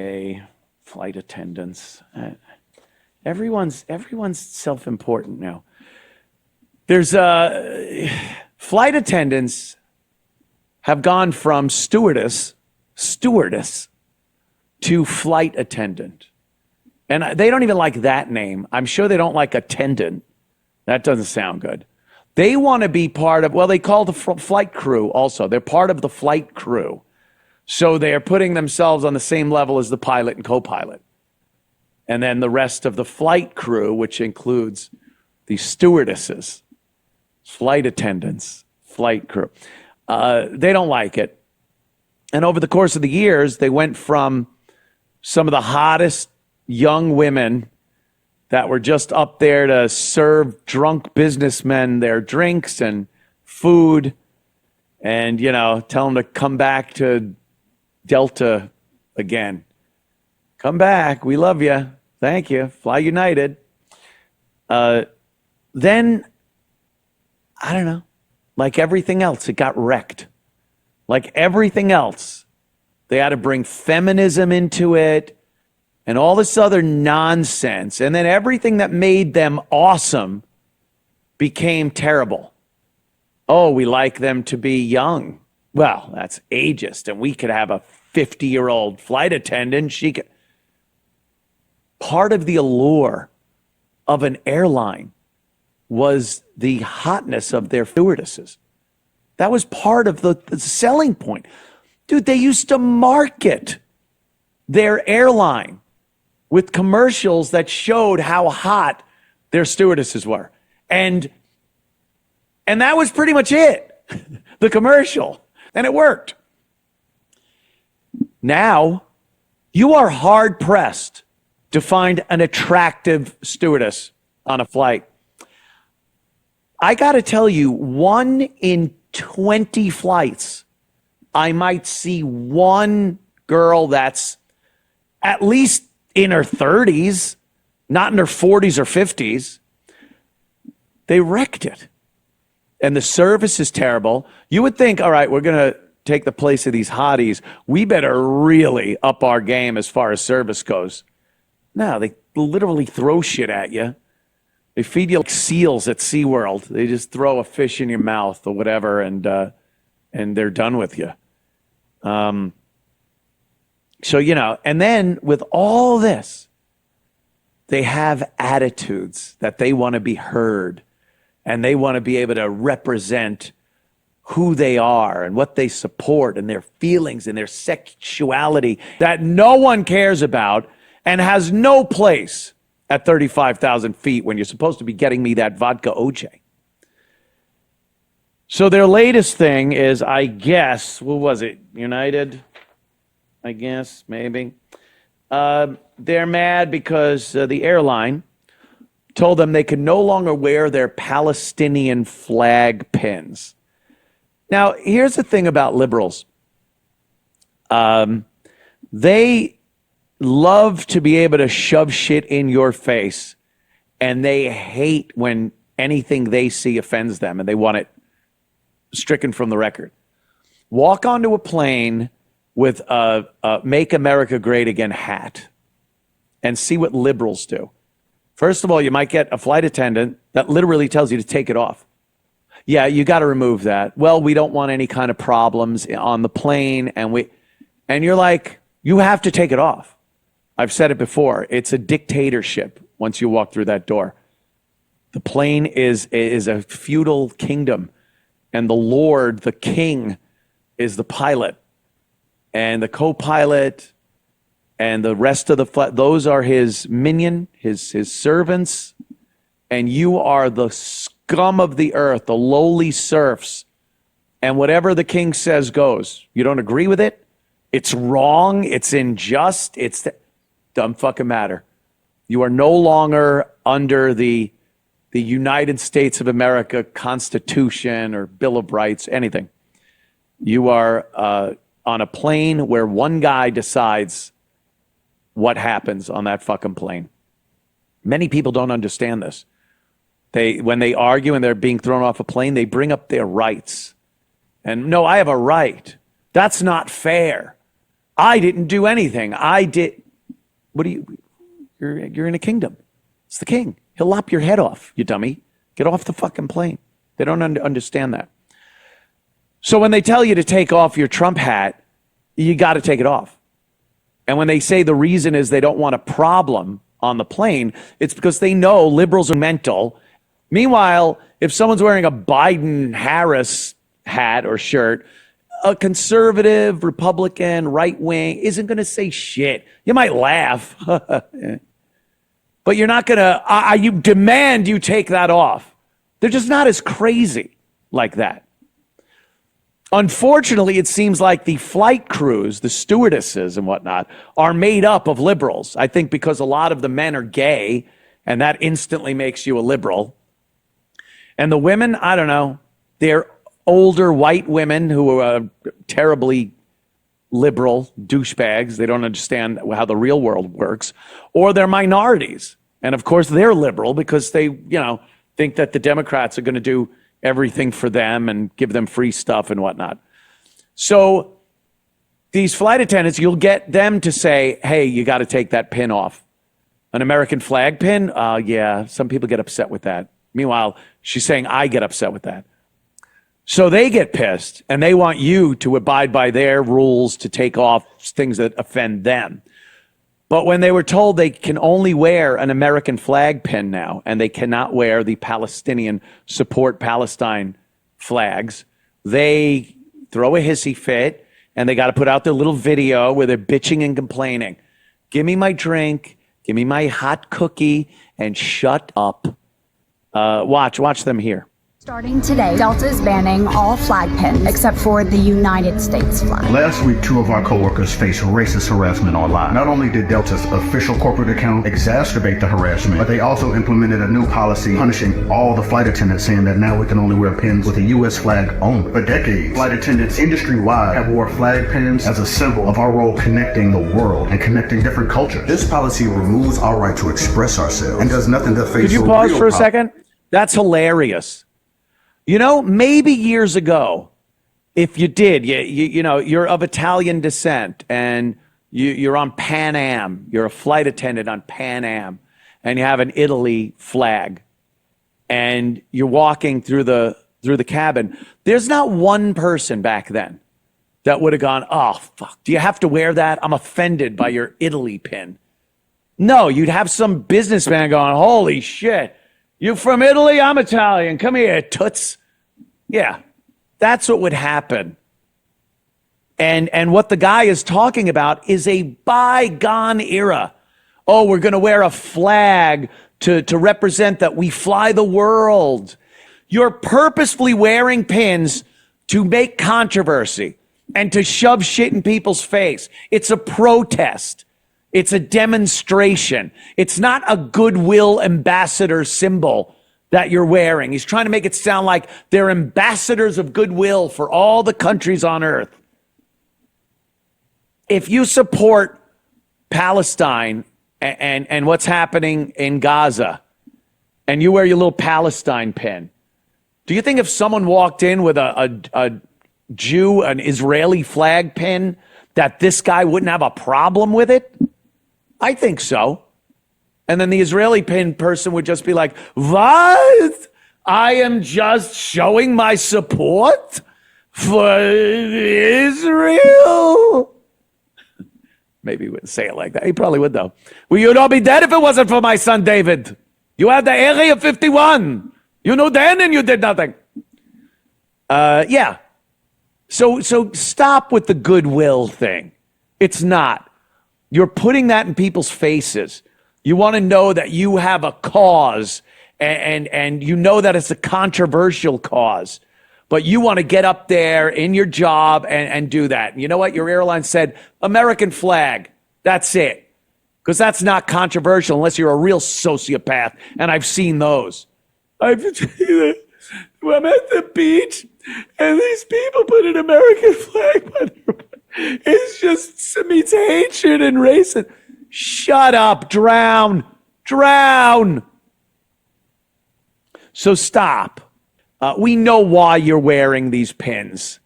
Okay, flight attendants. Everyone's self-important now. There's flight attendants have gone from stewardess to flight attendant. And they don't even like that name. I'm sure they don't like attendant. That doesn't sound good. They want to be part of, well, they call the flight crew also. They're part of the flight crew. So they're putting themselves on the same level as the pilot and co-pilot. And then the rest of the flight crew, which includes the stewardesses, flight attendants, flight crew. They don't like it. And over the course of the years, they went from some of the hottest young women that were just up there to serve drunk businessmen their drinks and food and, tell them to come back to Delta again. Come back. We love you. Thank you. Fly United. Then, I don't know, like everything else, it got wrecked. Like everything else, they had to bring feminism into it and all this other nonsense. And then everything that made them awesome became terrible. Oh, we like them to be young. Well, that's ageist. And we could have a 50-year-old flight attendant. She could. Part of the allure of an airline was the hotness of their stewardesses. That was part of the selling point. Dude, they used to market their airline with commercials that showed how hot their stewardesses were. And that was pretty much it, the commercial. And it worked. Now, you are hard-pressed to find an attractive stewardess on a flight. I got to tell you, 1 in 20 flights, I might see one girl that's at least in her 30s, not in her 40s or 50s. They wrecked it. And the service is terrible. You would think, all right, we're going to take the place of these hotties. We better really up our game as far as service goes. No, they literally throw shit at you. They feed you like seals at SeaWorld. They just throw a fish in your mouth or whatever, and they're done with you. So, and then with all this, they have attitudes that they want to be heard, and they want to be able to represent who they are and what they support and their feelings and their sexuality that no one cares about and has no place at 35,000 feet when you're supposed to be getting me that vodka OJ. So their latest thing is, I guess, what was it? United? I guess, maybe. They're mad because the airline told them they could no longer wear their Palestinian flag pins. Now, here's the thing about liberals. They love to be able to shove shit in your face, and they hate when anything they see offends them, and they want it stricken from the record. Walk onto a plane with a Make America Great Again hat and see what liberals do. First of all, you might get a flight attendant that literally tells you to take it off. Yeah, you got to remove that. Well, we don't want any kind of problems on the plane, and you're like, you have to take it off. I've said it before. It's a dictatorship once you walk through that door. The plane is a feudal kingdom, and the Lord, the king, is the pilot, and the co-pilot, and the rest of the flight. Those are his minion, his servants, and you are the scum of the earth, the lowly serfs, and whatever the king says goes. You don't agree with it? It's wrong. It's unjust. Doesn't fucking matter. You are no longer under the United States of America Constitution or Bill of Rights, anything. You are on a plane where one guy decides what happens on that fucking plane. Many people don't understand this. When they argue and they're being thrown off a plane, they bring up their rights. And no, I have a right. That's not fair. I didn't do anything. I did. What do you? You're in a kingdom. It's the king. He'll lop your head off, you dummy. Get off the fucking plane. They don't understand that. So when they tell you to take off your Trump hat, you got to take it off. And when they say the reason is they don't want a problem on the plane, it's because they know liberals are mental. Meanwhile, if someone's wearing a Biden-Harris hat or shirt, a conservative, Republican, right-wing isn't going to say shit. You might laugh, but you're not going to, you demand you take that off. They're just not as crazy like that. Unfortunately, it seems like the flight crews, the stewardesses and whatnot, are made up of liberals. I think because a lot of the men are gay, and that instantly makes you a liberal. And the women, I don't know, they're older white women who are terribly liberal douchebags. They don't understand how the real world works. Or they're minorities. And of course, they're liberal because they, think that the Democrats are going to do everything for them and give them free stuff and whatnot. So these flight attendants, you'll get them to say, hey, you got to take that pin off. An American flag pin? Yeah, some people get upset with that. Meanwhile, she's saying, I get upset with that. So they get pissed and they want you to abide by their rules to take off things that offend them. But when they were told they can only wear an American flag pin now and they cannot wear the Palestinian support Palestine flags, they throw a hissy fit and they got to put out their little video where they're bitching and complaining. Give me my drink, give me my hot cookie, and shut up. Watch them here. Starting today, Delta is banning all flag pins except for the United States flag. Last week, 2 of our coworkers faced racist harassment online. Not only did Delta's official corporate account exacerbate the harassment, but they also implemented a new policy punishing all the flight attendants, saying that now we can only wear pins with a U.S. flag only. For decades, flight attendants industry-wide have wore flag pins as a symbol of our role connecting the world and connecting different cultures. This policy removes our right to express ourselves and does nothing to face. Could you pause for a second? That's hilarious. Maybe years ago, if you did, you're of Italian descent and you're on Pan Am, you're a flight attendant on Pan Am, and you have an Italy flag, and you're walking through the cabin. There's not one person back then that would have gone, oh, fuck, do you have to wear that? I'm offended by your Italy pin. No, you'd have some businessman going, holy shit. You from Italy? I'm Italian. Come here, toots. Yeah, that's what would happen. And what the guy is talking about is a bygone era. Oh, we're going to wear a flag to represent that we fly the world. You're purposefully wearing pins to make controversy and to shove shit in people's face. It's a protest. It's a demonstration. It's not a goodwill ambassador symbol that you're wearing. He's trying to make it sound like they're ambassadors of goodwill for all the countries on earth. If you support Palestine and what's happening in Gaza, and you wear your little Palestine pin, do you think if someone walked in with a Jew, an Israeli flag pin, that this guy wouldn't have a problem with it? I think so. And then the Israeli pin person would just be like, what? I am just showing my support for Israel. Maybe he wouldn't say it like that. He probably would, though. Well, you'd all be dead if it wasn't for my son David. You had the Area 51. You knew then and you did nothing. Yeah. So stop with the goodwill thing. It's not. You're putting that in people's faces. You want to know that you have a cause and you know that it's a controversial cause, but you want to get up there in your job and do that. And you know what? Your airline said, American flag. That's it. Because that's not controversial unless you're a real sociopath. And I've seen those. I'm at the beach and these people put an American flag on their. It's just means hatred and racism. Shut up. Drown. So stop. We know why you're wearing these pins.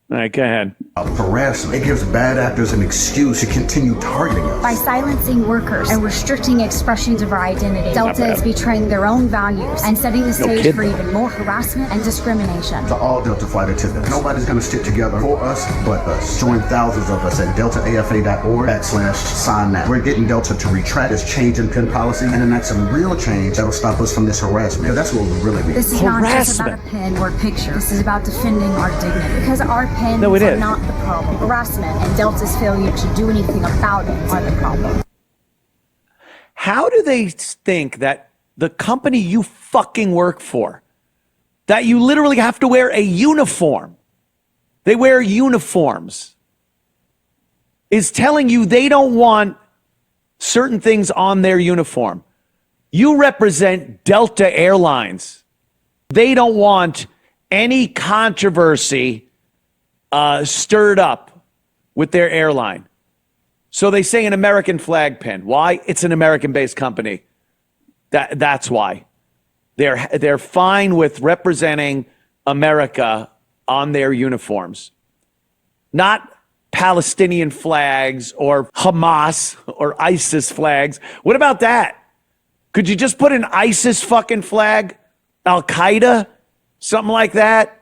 All right, go ahead. Harassment. It gives bad actors an excuse to continue targeting us. By silencing workers and restricting expressions of our identity, Delta is betraying their own values and setting the stage kidding. for even more harassment and discrimination. To all Delta flight attendants, nobody's going to stick together for us but us. Join thousands of us at deltaafa.org/sign now. We're getting Delta to retract this change in PIN policy and enact some real change that'll stop us from this harassment. That's what we really need. This is not just about a pin or picture. This is about defending our dignity. Because our pins No, it are is. not the problem. Harassment and Delta's failure to do anything about it are the problem. How do they think that the company you fucking work for, that you literally have to wear a uniform, they wear uniforms, is telling you they don't want certain things on their uniform? You represent Delta Airlines. They don't want any controversy stirred up with their airline. So they say an American flag pin. Why? It's an American-based company. That's why. They're fine with representing America on their uniforms. Not Palestinian flags or Hamas or ISIS flags. What about that? Could you just put an ISIS fucking flag? Al-Qaeda? Something like that?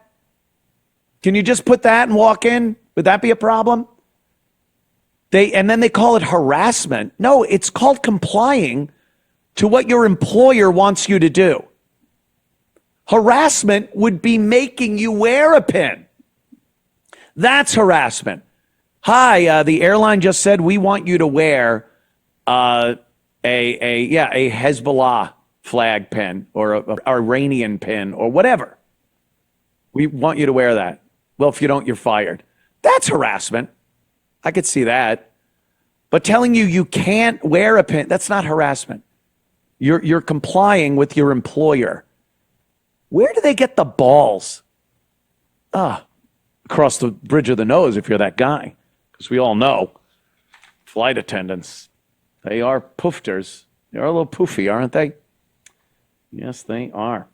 Can you just put that and walk in? Would that be a problem? And then they call it harassment. No, it's called complying to what your employer wants you to do. Harassment would be making you wear a pin. That's harassment. Hi, the airline just said we want you to wear a Hezbollah flag pin or a Iranian pin or whatever. We want you to wear that. Well, if you don't, you're fired. That's harassment. I could see that. But telling you can't wear a pin, that's not harassment. You're complying with your employer. Where do they get the balls? Across the bridge of the nose if you're that guy. Because we all know flight attendants, they are poofters. They're a little poofy, aren't they? Yes, they are.